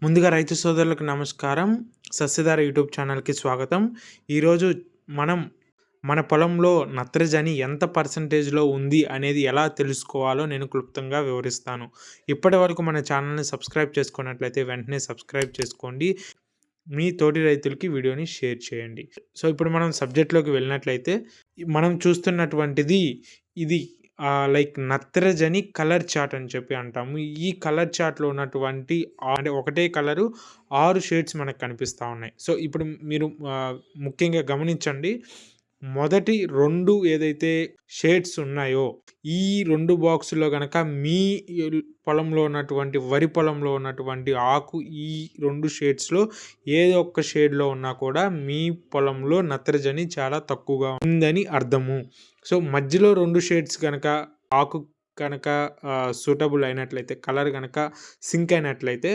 ముందుగా రైతు సోదరులకు నమస్కారం. సస్యధార యూట్యూబ్ ఛానల్‌కి స్వాగతం. ఈరోజు మనం మన పొలంలో నత్రజని ఎంత పర్సెంటేజ్‌లో ఉంది అనేది ఎలా తెలుసుకోవాలో నేను క్లుప్తంగా వివరిస్తాను. ఇప్పటివరకు మన ఛానల్‌ని సబ్స్క్రైబ్ చేసుకున్నట్లయితే వెంటనే సబ్స్క్రైబ్ చేసుకోండి. మీ తోటి రైతులకి వీడియోని షేర్ చేయండి. సో, ఇప్పుడు మనం సబ్జెక్ట్‌లోకి వెళ్ళినట్లయితే మనం చూస్తున్నటువంటిది ఇది లైక్ నత్రజని కలర్ చార్ట్ అని చెప్పి అంటాము. ఈ కలర్ చార్ట్‌లో ఉన్నటువంటి అంటే ఒకటే కలరు 6 షేడ్స్ మనకు కనిపిస్తా ఉన్నాయి. సో, ఇప్పుడు మీరు ముఖ్యంగా గమనించండి. మొదటి 2 ఏదైతే షేడ్స్ ఉన్నాయో, ఈ 2 బాక్సుల్లో గనక మీ పొలంలో ఉన్నటువంటి వరి పొలంలో ఉన్నటువంటి ఆకు ఈ 2 షేడ్స్‌లో ఏదో ఒక్క షేడ్‌లో ఉన్నా కూడా మీ పొలంలో నత్రజని చాలా తక్కువగా ఉందని అర్థము. సో, మధ్యలో 2 షేడ్స్ గనక ఆకు కనుక సూటబుల్ అయినట్లయితే, కలర్ గనక సింక్ అయినట్లయితే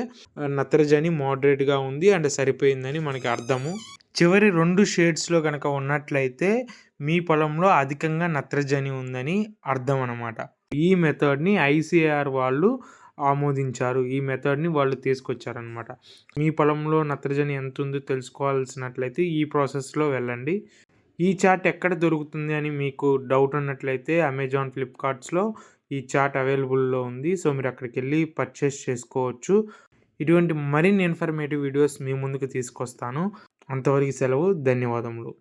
నత్రజని మోడరేట్‌గా ఉంది అండ్ సరిపోయిందని మనకి అర్థము. చివరి 2 షేడ్స్‌లో గనక ఉన్నట్లయితే మీ పొలంలో అధికంగా నత్రజని ఉందని అర్థం అనమాట. ఈ మెథడ్‌ని ఐసీఏఆర్ వాళ్ళు ఆమోదించారు. ఈ మెథడ్‌ని వాళ్ళు తీసుకొచ్చారనమాట. మీ పొలంలో నత్రజని ఎంతుందో తెలుసుకోవాల్సినట్లయితే ఈ ప్రాసెస్‌లో వెళ్ళండి. ఈ చార్ట్ ఎక్కడ దొరుకుతుంది అని మీకు డౌట్ ఉన్నట్లయితే అమెజాన్, ఫ్లిప్‌కార్ట్స్‌లో ఈ చార్ట్ అవైలబుల్‌లో ఉంది. సో, మీరు అక్కడికెళ్ళి పర్చేస్ చేసుకోవచ్చు. ఇటువంటి మరిన్ని ఇన్ఫర్మేటివ్ వీడియోస్ మీ ముందుకు తీసుకొస్తాను. అంతవరకు సెలవు. ధన్యవాదములు.